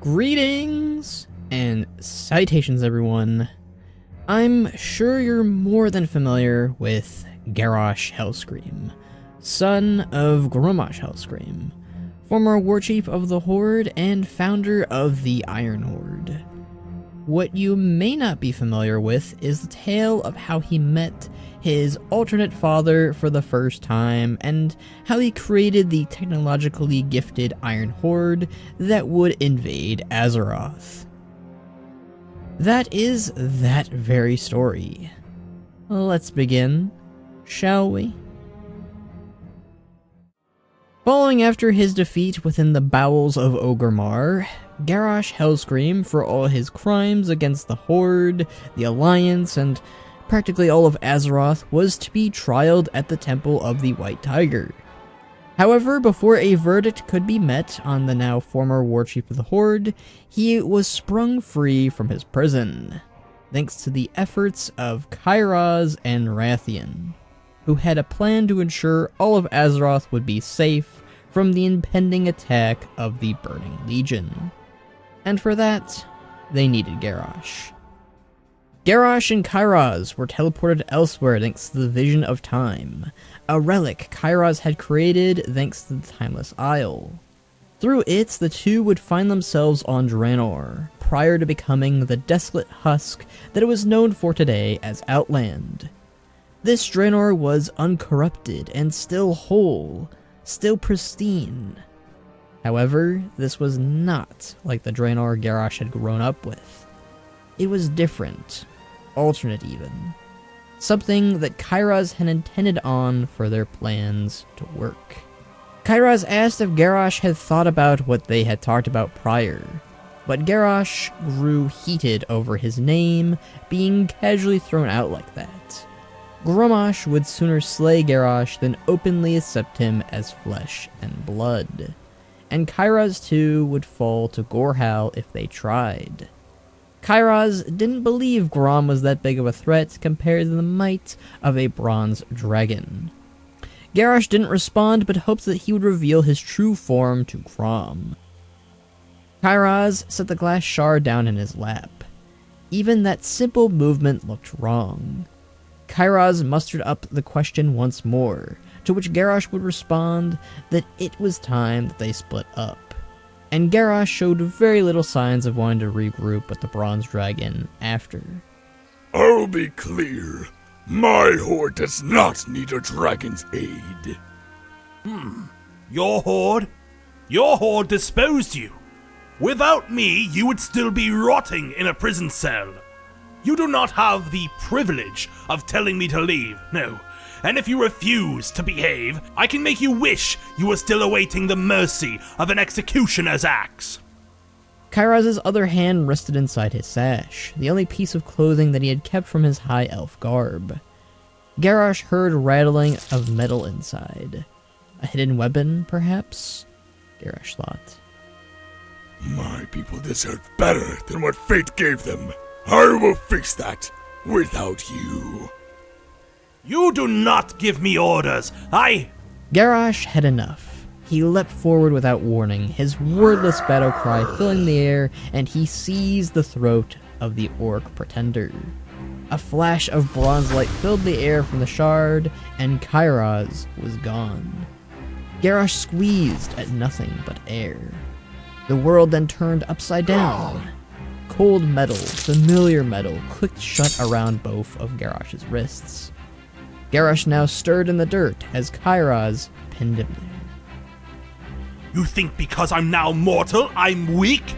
Greetings and salutations, everyone. I'm sure you're more than familiar with Garrosh Hellscream, son of Grommash Hellscream, former warchief of the Horde and founder of the Iron Horde. What you may not be familiar with is the tale of how he met his alternate father for the first time, and how he created the technologically gifted Iron Horde that would invade Azeroth. That is that very story. Let's begin, shall we? Following after his defeat within the bowels of Orgrimmar, Garrosh Hellscream, for all his crimes against the Horde, the Alliance, and practically all of Azeroth, was to be trialed at the Temple of the White Tiger. However, before a verdict could be met on the now former warchief of the Horde, he was sprung free from his prison, thanks to the efforts of Kairoz and Rathian, who had a plan to ensure all of Azeroth would be safe from the impending attack of the Burning Legion. And for that, they needed Garrosh. Garrosh and Kairoz were teleported elsewhere thanks to the Vision of Time, a relic Kairoz had created thanks to the Timeless Isle. Through it, the two would find themselves on Draenor, prior to becoming the desolate husk that it was known for today as Outland. This Draenor was uncorrupted and still whole, still pristine. However, this was not like the Draenor Garrosh had grown up with. It was different, alternate even. Something that Kairoz had intended on for their plans to work. Kairoz asked if Garrosh had thought about what they had talked about prior, but Garrosh grew heated over his name being casually thrown out like that. Grommash would sooner slay Garrosh than openly accept him as flesh and blood, and Kairoz too would fall to Gorehowl if they tried. Kairoz didn't believe Grom was that big of a threat compared to the might of a bronze dragon. Garrosh didn't respond, but hoped that he would reveal his true form to Grom. Kairoz set the glass shard down in his lap. Even that simple movement looked wrong. Kairoz mustered up the question once more, to which Garrosh would respond that it was time that they split up. And Garrosh showed very little signs of wanting to regroup with the Bronze Dragon after. I'll be clear. My horde does not need a dragon's aid. Your horde? Your horde disposed you. Without me, you would still be rotting in a prison cell. You do not have the privilege of telling me to leave, no. And if you refuse to behave, I can make you wish you were still awaiting the mercy of an executioner's axe. Kairoz's other hand rested inside his sash, the only piece of clothing that he had kept from his high elf garb. Garrosh heard rattling of metal inside. A hidden weapon, perhaps? Garrosh thought. My people deserve better than what fate gave them. I will fix that without you. You do not give me orders. Garrosh had enough. He leapt forward without warning, his wordless battle cry filling the air, and he seized the throat of the orc pretender. A flash of bronze light filled the air from the shard, and Kairoz was gone. Garrosh squeezed at nothing but air. The world then turned upside down. Cold metal, familiar metal, clicked shut around both of Garrosh's wrists. Garrosh now stirred in the dirt as Kairoz pinned him there. You think because I'm now mortal, I'm weak?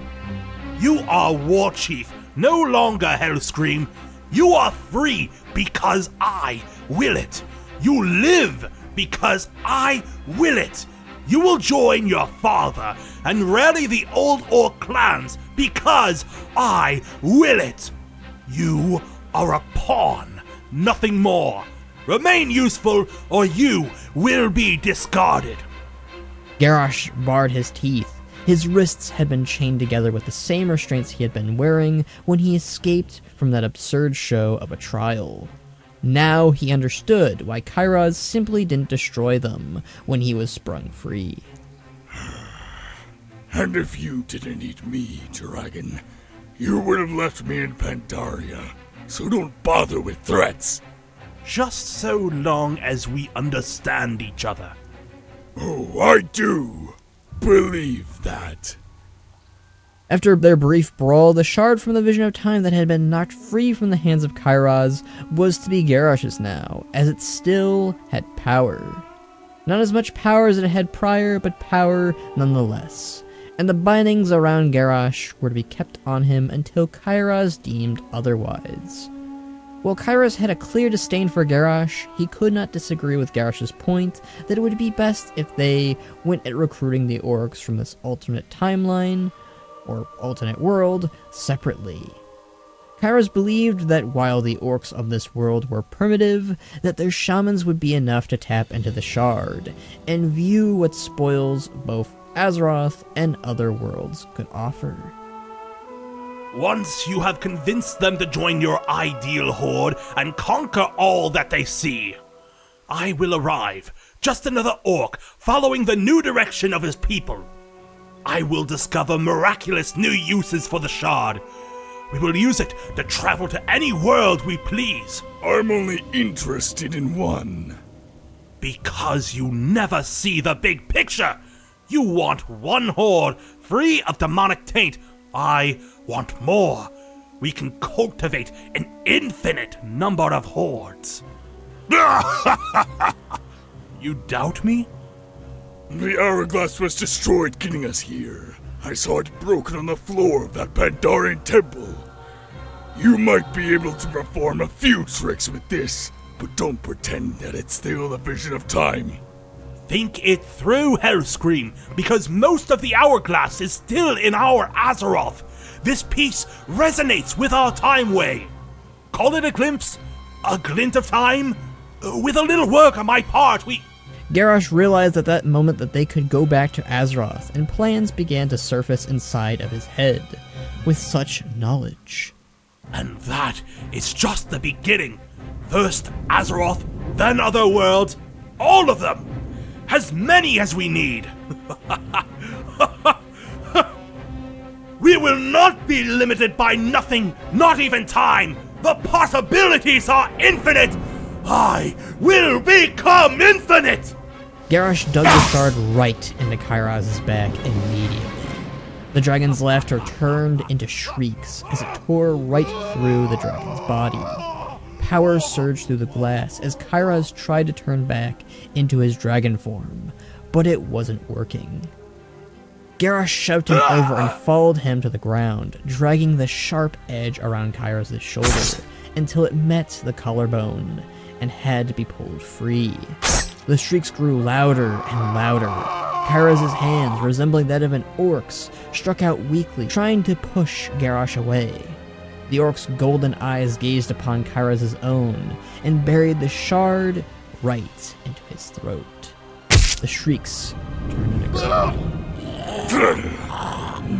You are Warchief, no longer Hellscream. You are free because I will it. You live because I will it. You will join your father and rally the old orc clans because I will it. You are a pawn, nothing more. Remain useful, or you will be discarded. Garrosh barred his teeth. His wrists had been chained together with the same restraints he had been wearing when he escaped from that absurd show of a trial. Now he understood why Kairoz simply didn't destroy them when he was sprung free. And if you didn't eat me, dragon, you would have left me in Pandaria. So don't bother with threats. Just so long as we understand each other. Oh, I do believe that. After their brief brawl, the shard from the Vision of Time that had been knocked free from the hands of Kairoz was to be Garrosh's now, as it still had power. Not as much power as it had prior, but power nonetheless. And the bindings around Garrosh were to be kept on him until Kairoz deemed otherwise. While Kairoz had a clear disdain for Garrosh, he could not disagree with Garrosh's point that it would be best if they went at recruiting the orcs from this alternate timeline, or alternate world, separately. Kairoz believed that while the orcs of this world were primitive, that their shamans would be enough to tap into the shard, and view what spoils both Azeroth and other worlds could offer. Once you have convinced them to join your ideal horde and conquer all that they see, I will arrive, just another orc following the new direction of his people. I will discover miraculous new uses for the shard. We will use it to travel to any world we please. I'm only interested in one. Because you never see the big picture. You want one horde, free of demonic taint. I want more. We can cultivate an infinite number of hordes. You doubt me? The hourglass was destroyed getting us here. I saw it broken on the floor of that Pandarian temple. You might be able to perform a few tricks with this, but don't pretend that it's still the Vision of Time. Think it through, Hellscream, because most of the hourglass is still in our Azeroth. This piece resonates with our time way. Call it a glimpse, a glint of time. With a little work on my part, Garrosh realized at that moment that they could go back to Azeroth, and plans began to surface inside of his head. With such knowledge. And that is just the beginning. First Azeroth, then other worlds, all of them. As many as we need. We will not be limited by nothing, not even time. The possibilities are infinite. I will become infinite! Garrosh dug the shard right into Kairoz's back immediately. The dragon's laughter turned into shrieks as it tore right through the dragon's body. Power surged through the glass as Kairoz tried to turn back into his dragon form, but it wasn't working. Garrosh shoved him over and followed him to the ground, dragging the sharp edge around Kairoz's shoulder until it met the collarbone and had to be pulled free. The shrieks grew louder and louder. Kairoz's hands, resembling that of an orc's, struck out weakly, trying to push Garrosh away. The orc's golden eyes gazed upon Kairoz's own and buried the shard right into his throat. The shrieks turned into groaning.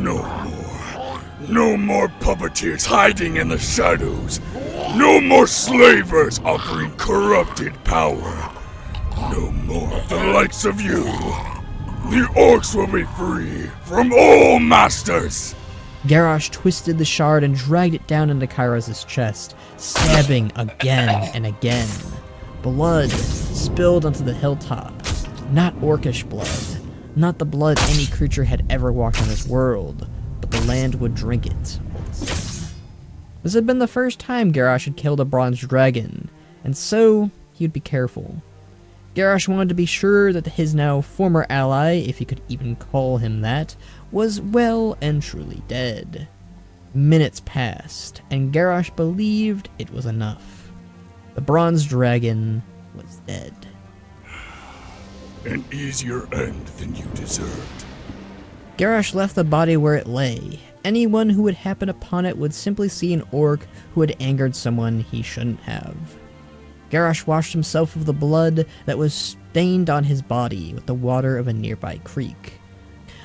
No more. No more puppeteers hiding in the shadows. No more slavers offering corrupted power. No more of the likes of you. The orcs will be free from all masters. Garrosh twisted the shard and dragged it down into Kairoz's chest, stabbing again and again. Blood spilled onto the hilltop. Not orcish blood. Not the blood any creature had ever walked on this world, but the land would drink it. This had been the first time Garrosh had killed a bronze dragon, and so he would be careful. Garrosh wanted to be sure that his now former ally, if he could even call him that, was well and truly dead. Minutes passed, and Garrosh believed it was enough. The bronze dragon was dead. An easier end than you deserved. Garrosh left the body where it lay. Anyone who would happen upon it would simply see an orc who had angered someone he shouldn't have. Garrosh washed himself of the blood that was stained on his body with the water of a nearby creek.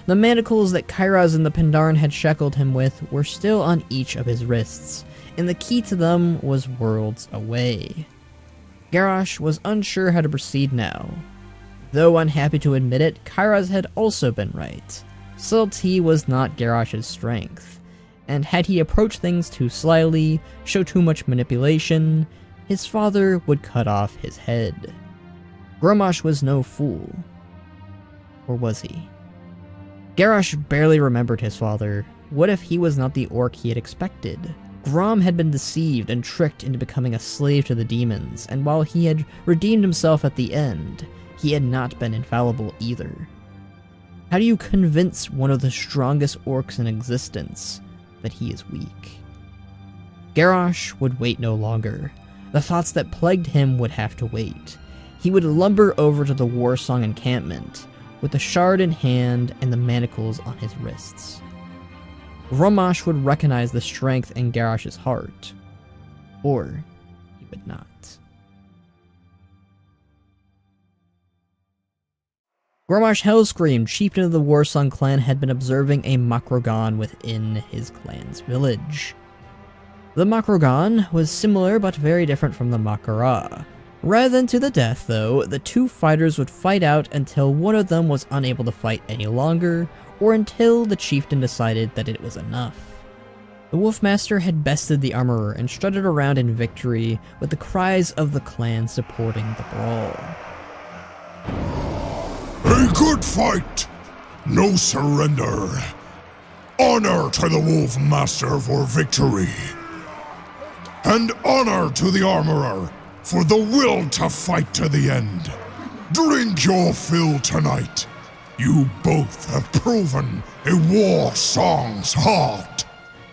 The manacles that Kairoz and the Pandaren had shackled him with were still on each of his wrists, and the key to them was worlds away. Garrosh was unsure how to proceed now. Though unhappy to admit it, Kairoz had also been right. Subtlety was not Garrosh's strength, and had he approached things too slyly, show too much manipulation, his father would cut off his head. Grommash was no fool. Or was he? Garrosh barely remembered his father. What if he was not the orc he had expected? Grom had been deceived and tricked into becoming a slave to the demons, and while he had redeemed himself at the end, he had not been infallible either. How do you convince one of the strongest orcs in existence that he is weak? Garrosh would wait no longer. The thoughts that plagued him would have to wait. He would lumber over to the Warsong encampment, with the shard in hand and the manacles on his wrists. Grommash would recognize the strength in Garrosh's heart, or he would not. Grommash Hellscream, chieftain of the Warsong clan, had been observing a Makrogan within his clan's village. The Makrogan was similar but very different from the Makara. Rather than to the death, though, the two fighters would fight out until one of them was unable to fight any longer, or until the chieftain decided that it was enough. The Wolfmaster had bested the armorer and strutted around in victory, with the cries of the clan supporting the brawl. A good fight! No surrender! Honor to the Wolfmaster for victory! And honor to the armorer for the will to fight to the end! Drink your fill tonight! You both have proven a Warsong's heart!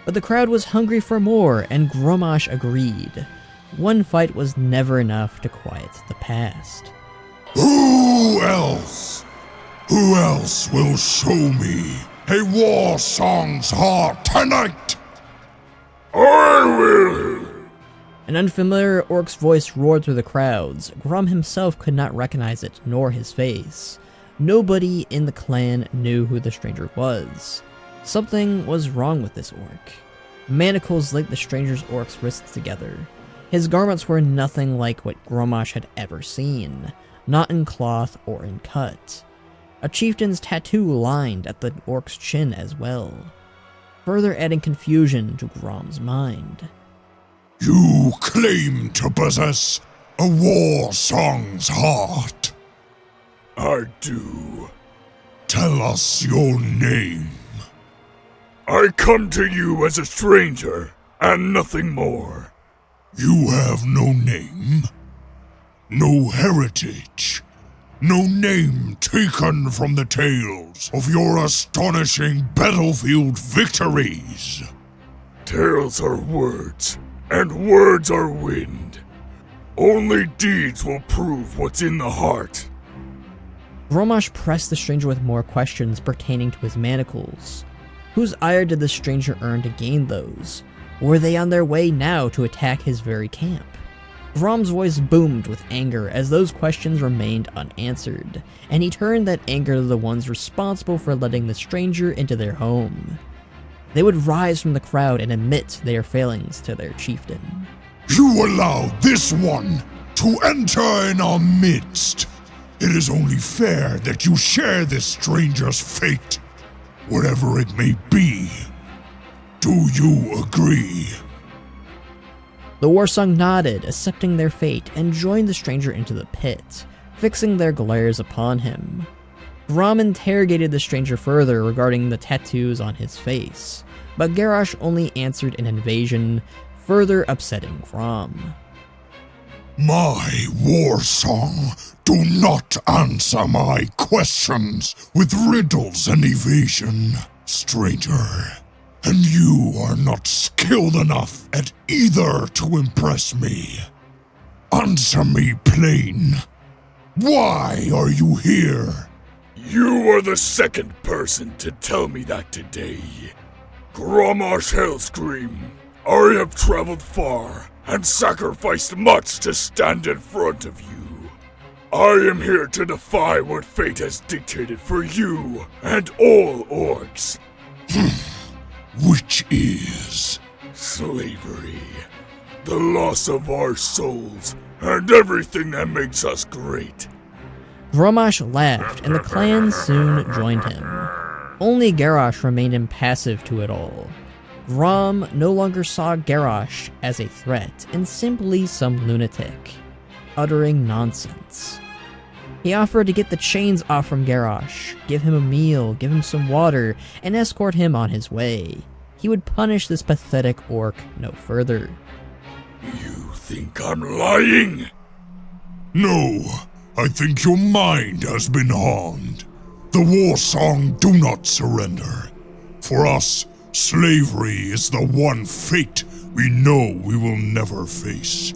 But the crowd was hungry for more, and Grommash agreed. One fight was never enough to quiet the past. Who else? Who else will show me a Warsong's heart tonight? I will! An unfamiliar orc's voice roared through the crowds. Grom himself could not recognize it, nor his face. Nobody in the clan knew who the stranger was. Something was wrong with this orc. Manacles linked the stranger's orc's wrists together. His garments were nothing like what Grommash had ever seen, not in cloth or in cut. A chieftain's tattoo lined at the orc's chin as well, further adding confusion to Grom's mind. You claim to possess a Warsong's heart. I do. Tell us your name. I come to you as a stranger, and nothing more. You have no name, no heritage, no name taken from the tales of your astonishing battlefield victories. Tales are words, and words are wind. Only deeds will prove what's in the heart. Grommash pressed the stranger with more questions pertaining to his manacles. Whose ire did the stranger earn to gain those? Were they on their way now to attack his very camp? Grom's voice boomed with anger as those questions remained unanswered, and he turned that anger to the ones responsible for letting the stranger into their home. They would rise from the crowd and admit their failings to their chieftain. You allowed this one to enter in our midst. It is only fair that you share this stranger's fate, whatever it may be. Do you agree? The Warsong nodded, accepting their fate, and joined the stranger into the pit, fixing their glares upon him. Grom interrogated the stranger further regarding the tattoos on his face, but Garrosh only answered in invasion, further upsetting Grom. My Warsong do not answer my questions with riddles and evasion, stranger. And you are not skilled enough at either to impress me. Answer me plain. Why are you here? You are the second person to tell me that today. Grommash Hellscream, I have traveled far and sacrificed much to stand in front of you. I am here to defy what fate has dictated for you and all orcs. Which is slavery, the loss of our souls, and everything that makes us great. Grommash laughed, and the clan soon joined him. Only Garrosh remained impassive to it all. Grom no longer saw Garrosh as a threat and simply some lunatic, uttering nonsense. He offered to get the chains off from Garrosh, give him a meal, give him some water, and escort him on his way. He would punish this pathetic orc no further. You think I'm lying? No, I think your mind has been harmed. The Warsong do not surrender. For us, slavery is the one fate we know we will never face.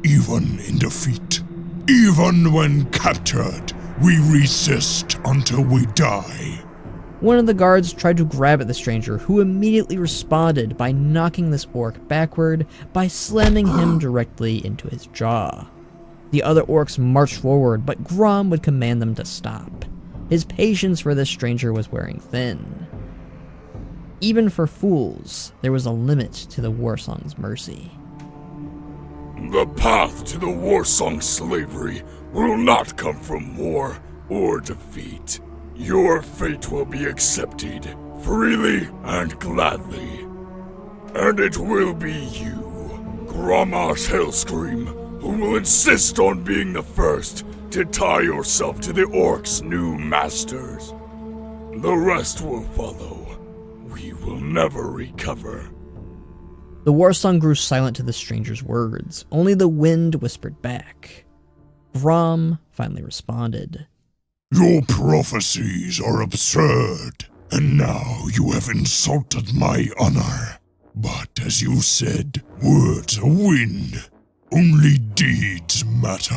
Even in defeat, even when captured, we resist until we die. One of the guards tried to grab at the stranger, who immediately responded by knocking this orc backward by slamming him directly into his jaw. The other orcs marched forward, but Grom would command them to stop. His patience for this stranger was wearing thin. Even for fools, there was a limit to the Warsong's mercy. The path to the Warsong slavery will not come from war or defeat. Your fate will be accepted freely and gladly. And it will be you, Grommash Hellscream, who will insist on being the first to tie yourself to the orcs' new masters. The rest will follow. We will never recover. The Warsong grew silent to the stranger's words. Only the wind whispered back. Grom finally responded. Your prophecies are absurd, and now you have insulted my honor. But as you said, words are wind. Only deeds matter.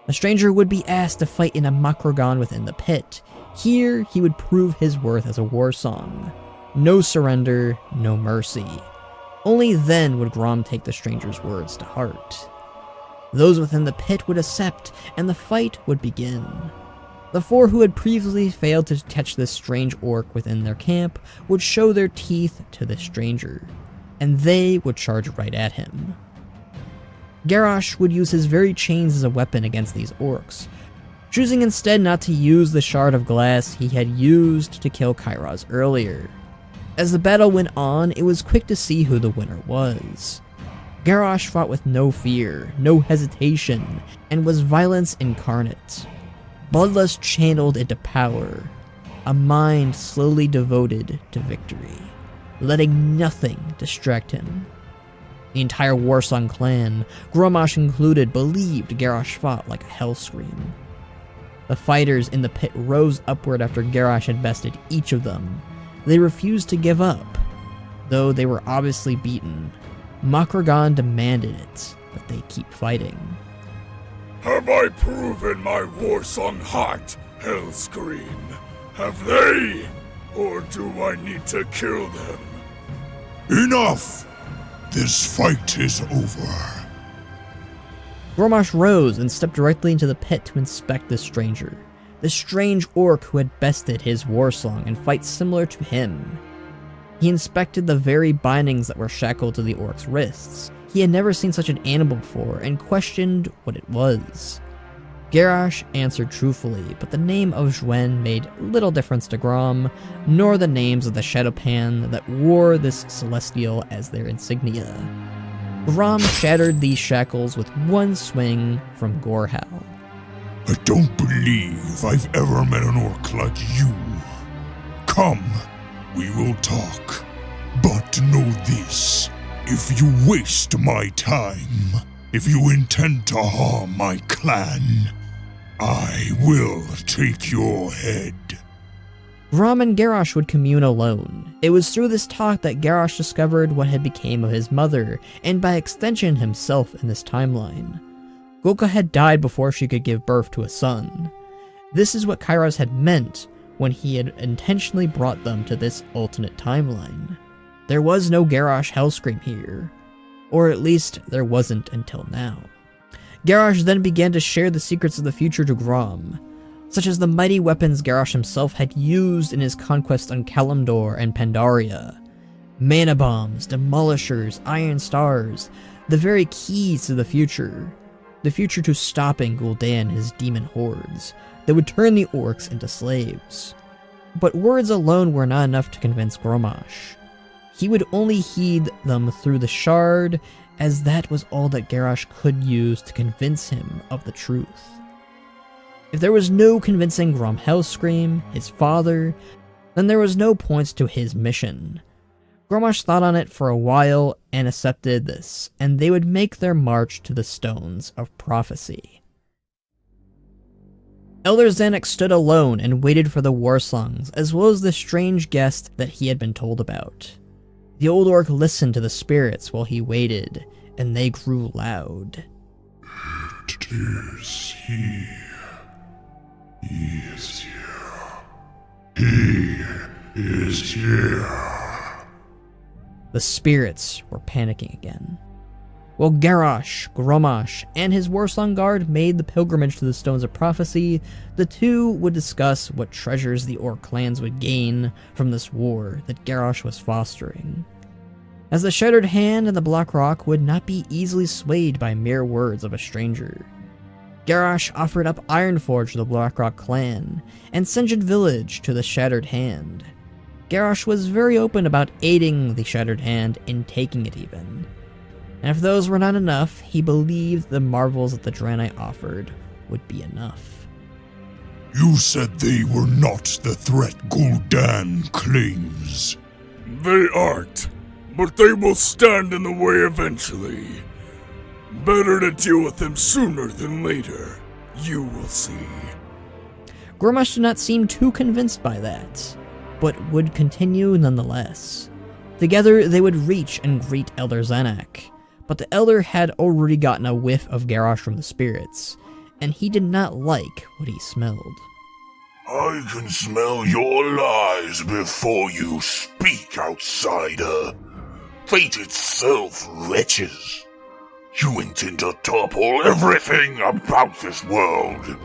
The stranger would be asked to fight in a Makrogon within the pit. Here, he would prove his worth as a Warsong. No surrender, no mercy. Only then would Grom take the stranger's words to heart. Those within the pit would accept, and the fight would begin. The four who had previously failed to catch this strange orc within their camp would show their teeth to the stranger, and they would charge right at him. Garrosh would use his very chains as a weapon against these orcs, choosing instead not to use the shard of glass he had used to kill Kairoz earlier. As the battle went on, it was quick to see who the winner was. Garrosh fought with no fear, no hesitation, and was violence incarnate. Bloodlust channeled into power, a mind slowly devoted to victory, letting nothing distract him. The entire Warsong clan, Grommash included, believed Garrosh fought like a hellscream. The fighters in the pit rose upward after Garrosh had bested each of them. They refused to give up. Though they were obviously beaten, Makrogon demanded it, that they keep fighting. Have I proven my Warsong heart, Hellscream? Have they? Or do I need to kill them? Enough! This fight is over. Grommash rose and stepped directly into the pit to inspect this stranger. The strange orc who had bested his Warsong and fight similar to him. He inspected the very bindings that were shackled to the orc's wrists. He had never seen such an animal before and questioned what it was. Garrosh answered truthfully, but the name of Zhwen made little difference to Grom, nor the names of the Shadowpan that wore this celestial as their insignia. Grom shattered these shackles with one swing from Gorehowl. I don't believe I've ever met an orc like you. Come, we will talk. But know this, if you waste my time, if you intend to harm my clan, I will take your head. Grom and Garrosh would commune alone. It was through this talk that Garrosh discovered what had become of his mother, and by extension himself in this timeline. Golka had died before she could give birth to a son. This is what Kairoz had meant when he had intentionally brought them to this alternate timeline. There was no Garrosh Hellscream here. Or at least there wasn't until now. Garrosh then began to share the secrets of the future to Grom, such as the mighty weapons Garrosh himself had used in his conquest on Kalimdor and Pandaria. Mana bombs, demolishers, iron stars, the very keys to the future to stopping Gul'dan and his demon hordes that would turn the orcs into slaves. But words alone were not enough to convince Grommash. He would only heed them through the shard, as that was all that Garrosh could use to convince him of the truth. If there was no convincing Gromhellscream, his father, then there was no point to his mission. Grommash thought on it for a while and accepted this, and they would make their march to the Stones of Prophecy. Elder Zhanak stood alone and waited for the Warsongs, as well as the strange guest that he had been told about. The old orc listened to the spirits while he waited, and they grew loud. It is he. He is here. He is here. The spirits were panicking again. While Garrosh, Grommash, and his Warsong guard made the pilgrimage to the Stones of Prophecy, the two would discuss what treasures the orc clans would gain from this war that Garrosh was fostering. As the Shattered Hand and the Black Rock would not be easily swayed by mere words of a stranger. Garrosh offered up Ironforge to the Blackrock clan, and Sinjin Village to the Shattered Hand. Garrosh was very open about aiding the Shattered Hand in taking it even. And if those were not enough, he believed the marvels that the Draenei offered would be enough. You said they were not the threat Gul'dan claims. They aren't, but they will stand in the way eventually. Better to deal with them sooner than later. You will see. Grommash did not seem too convinced by that, but would continue nonetheless. Together they would reach and greet Elder Zhanak, but the Elder had already gotten a whiff of Garrosh from the spirits, and he did not like what he smelled. I can smell your lies before you speak, outsider. Fate itself retches. You intend to topple everything about this world.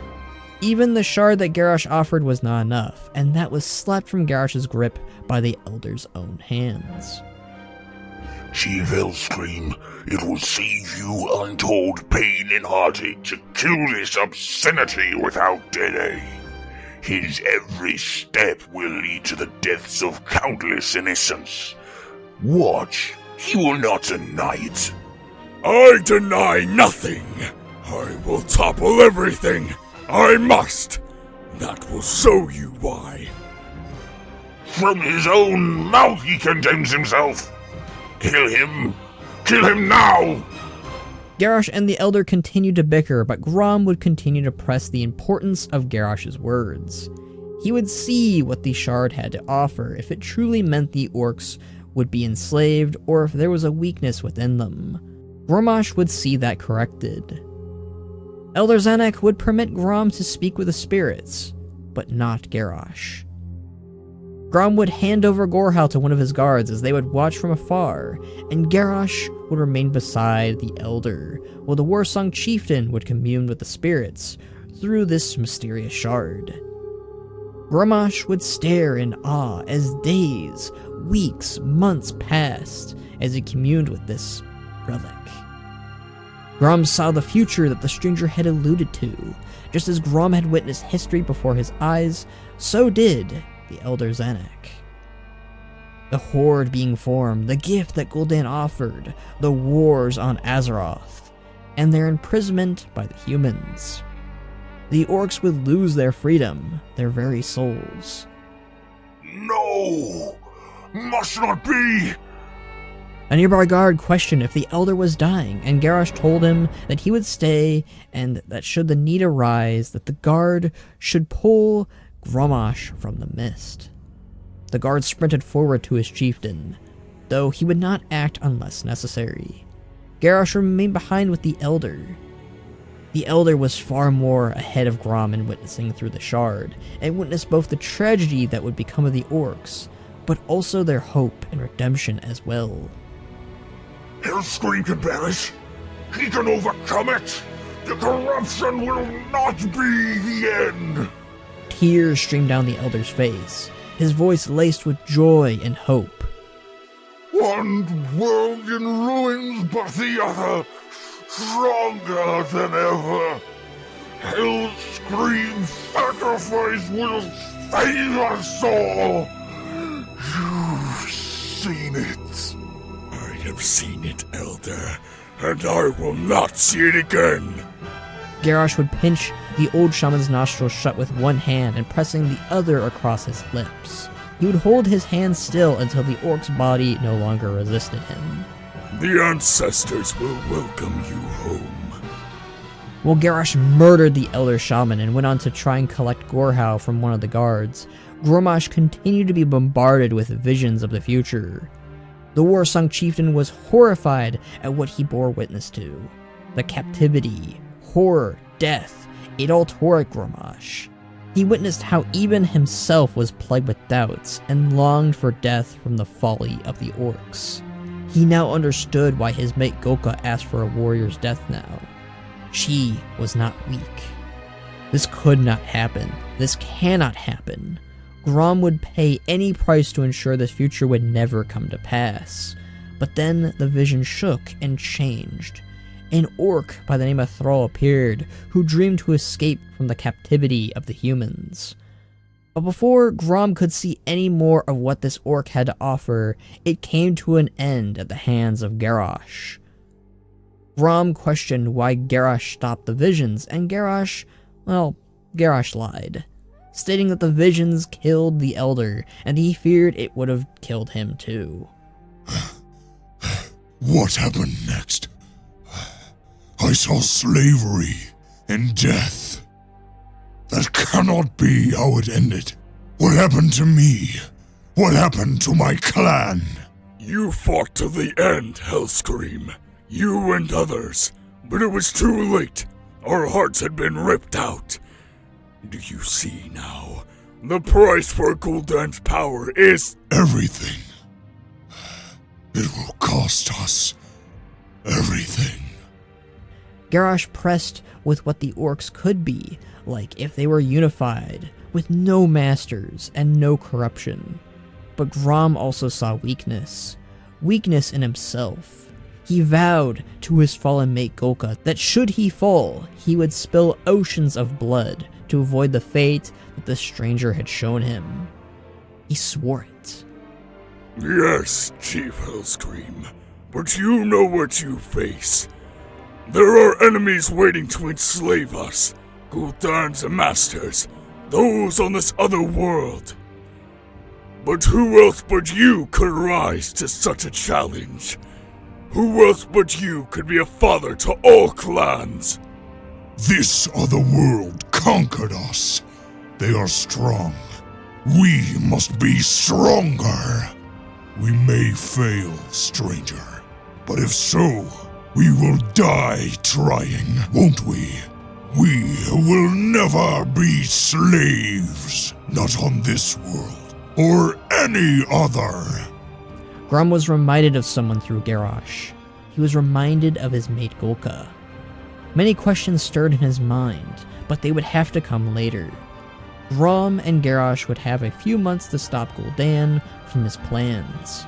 Even the shard that Garrosh offered was not enough, and that was slapped from Garrosh's grip by the Elder's own hands. Chief Hellscream, it will save you untold pain and heartache to kill this obscenity without delay. His every step will lead to the deaths of countless innocents. Watch, he will not deny it. I deny nothing. I will topple everything. I must. That will show you why. From his own mouth he condemns himself. Kill him! Kill him now! Garrosh and the Elder continued to bicker, but Grom would continue to press the importance of Garrosh's words. He would see what the shard had to offer if it truly meant the orcs would be enslaved or if there was a weakness within them. Grommash would see that corrected. Elder Zhanak would permit Grom to speak with the spirits, but not Garrosh. Grom would hand over Gorhal to one of his guards as they would watch from afar, and Garrosh would remain beside the Elder, while the Warsong chieftain would commune with the spirits through this mysterious shard. Grommash would stare in awe as days, weeks, months passed as he communed with this relic. Grom saw the future that the stranger had alluded to. Just as Grom had witnessed history before his eyes, so did the Elder Zhanak. The Horde being formed, the gift that Gul'dan offered, the wars on Azeroth, and their imprisonment by the humans. The orcs would lose their freedom, their very souls. No! Must not be! A nearby guard questioned if the Elder was dying, and Garrosh told him that he would stay, and that should the need arise, that the guard should pull Grommash from the mist. The guard sprinted forward to his chieftain, though he would not act unless necessary. Garrosh remained behind with the Elder. The Elder was far more ahead of Grom in witnessing through the shard, and witnessed both the tragedy that would become of the orcs, but also their hope and redemption as well. Hellscream can banish. He can overcome it. The corruption will not be the end. Tears streamed down the Elder's face, his voice laced with joy and hope. One world in ruins, but the other stronger than ever. Hellscream's sacrifice will save your soul! You've seen it. I have seen it, Elder, and I will not see it again. Garrosh would pinch the old shaman's nostrils shut with one hand and pressing the other across his lips. He would hold his hand still until the orc's body no longer resisted him. The ancestors will welcome you home. Well, Garrosh murdered the elder shaman and went on to try and collect Gorhau from one of the guards. Grommash continued to be bombarded with visions of the future. The Warsong chieftain was horrified at what he bore witness to. The captivity, horror, death, it all tore at Grommash. He witnessed how even himself was plagued with doubts and longed for death from the folly of the orcs. He now understood why his mate Goka asked for a warrior's death now. She was not weak. This could not happen. This cannot happen. Grom would pay any price to ensure this future would never come to pass. But then the vision shook and changed. An orc by the name of Thrall appeared, who dreamed to escape from the captivity of the humans. But before Grom could see any more of what this orc had to offer, it came to an end at the hands of Garrosh. Grom questioned why Garrosh stopped the visions, and Garrosh lied, stating that the visions killed the Elder, and he feared it would have killed him too. What happened next? I saw slavery and death. That cannot be how it ended. What happened to me? What happened to my clan? You fought to the end, Hellscream. You and others. But it was too late. Our hearts had been ripped out. Do you see now? The price for Gul'dan's power is everything. It will cost us everything. Garrosh pressed with what the orcs could be, like if they were unified, with no masters and no corruption. But Grom also saw weakness. Weakness in himself. He vowed to his fallen mate Golka that should he fall, he would spill oceans of blood to avoid the fate that the stranger had shown him. He swore it. Yes, Chief Hellscream, but you know what you face. There are enemies waiting to enslave us, Gul'dan's masters, those on this other world. But who else but you could rise to such a challenge? Who else but you could be a father to all clans? This other world conquered us. They are strong. We must be stronger. We may fail, stranger. But if so, we will die trying, won't we? We will never be slaves. Not on this world, or any other. Grom was reminded of someone through Garrosh. He was reminded of his mate Golka. Many questions stirred in his mind, but they would have to come later. Grom and Garrosh would have a few months to stop Gul'dan from his plans.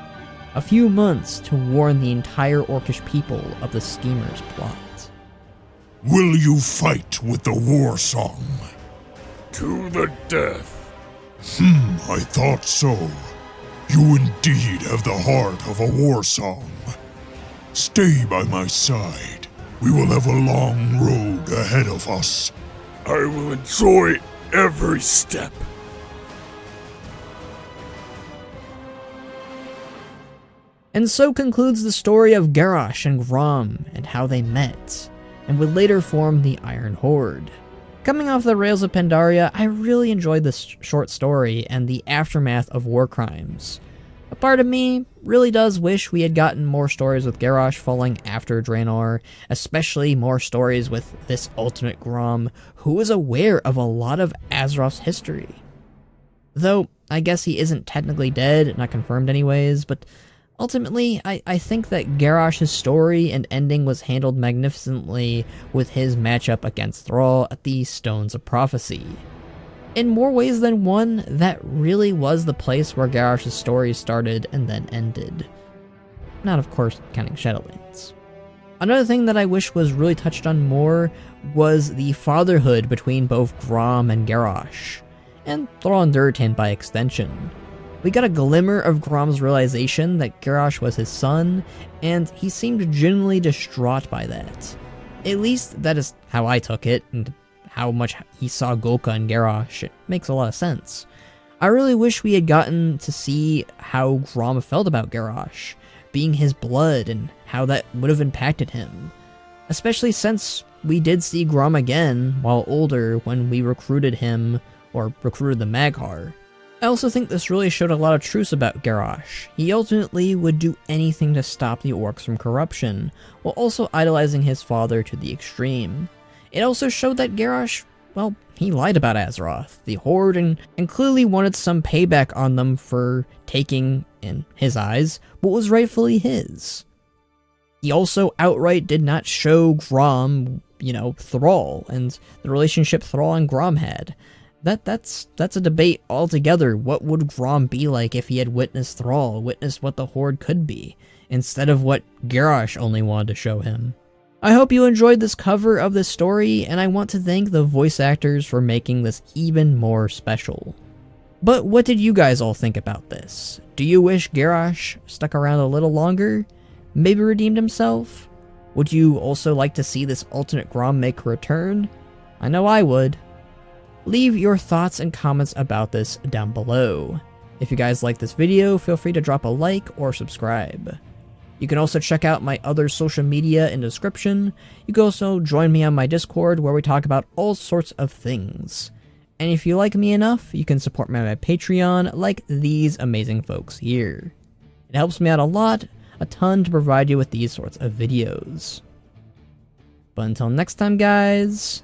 A few months to warn the entire orcish people of the schemer's plot. Will you fight with the Warsong? To the death. I thought so. You indeed have the heart of a Warsong. Stay by my side. We will have a long road ahead of us. I will enjoy every step. And so concludes the story of Garrosh and Grom and how they met, and would later form the Iron Horde. Coming off the rails of Pandaria, I really enjoyed this short story and the aftermath of war crimes. A part of me really does wish we had gotten more stories with Garrosh falling after Draenor, especially more stories with this ultimate Grom, who is aware of a lot of Azeroth's history. Though, I guess he isn't technically dead, not confirmed anyways, but ultimately, I think that Garrosh's story and ending was handled magnificently with his matchup against Thrall at the Stones of Prophecy. In more ways than one, that really was the place where Garrosh's story started and then ended. Not, of course, counting Shadowlands. Another thing that I wish was really touched on more was the fatherhood between both Grom and Garrosh. and Thrall Duratan by extension. We got a glimmer of Grom's realization that Garrosh was his son, and he seemed genuinely distraught by that. At least that is how I took it, and how much he saw Golka and Garrosh. It makes a lot of sense. I really wish we had gotten to see how Grom felt about Garrosh, being his blood, and how that would have impacted him. Especially since we did see Grom again while older when we recruited him, or recruited the Maghar. I also think this really showed a lot of truths about Garrosh. He ultimately would do anything to stop the orcs from corruption, while also idolizing his father to the extreme. It also showed that Garrosh, well, he lied about Azeroth, the Horde, and clearly wanted some payback on them for taking, in his eyes, what was rightfully his. He also outright did not show Grom, Thrall, and the relationship Thrall and Grom had. That's a debate altogether. What would Grom be like if he had witnessed Thrall, witnessed what the Horde could be, instead of what Garrosh only wanted to show him? I hope you enjoyed this cover of this story, and I want to thank the voice actors for making this even more special. But what did you guys all think about this? Do you wish Garrosh stuck around a little longer? Maybe redeemed himself? Would you also like to see this alternate Grom make a return? I know I would. Leave your thoughts and comments about this down below. If you guys like this video, feel free to drop a like or subscribe. You can also check out my other social media in the description. You can also join me on my Discord where we talk about all sorts of things. And if you like me enough, you can support me on my Patreon like these amazing folks here. It helps me out a ton to provide you with these sorts of videos. But until next time, guys,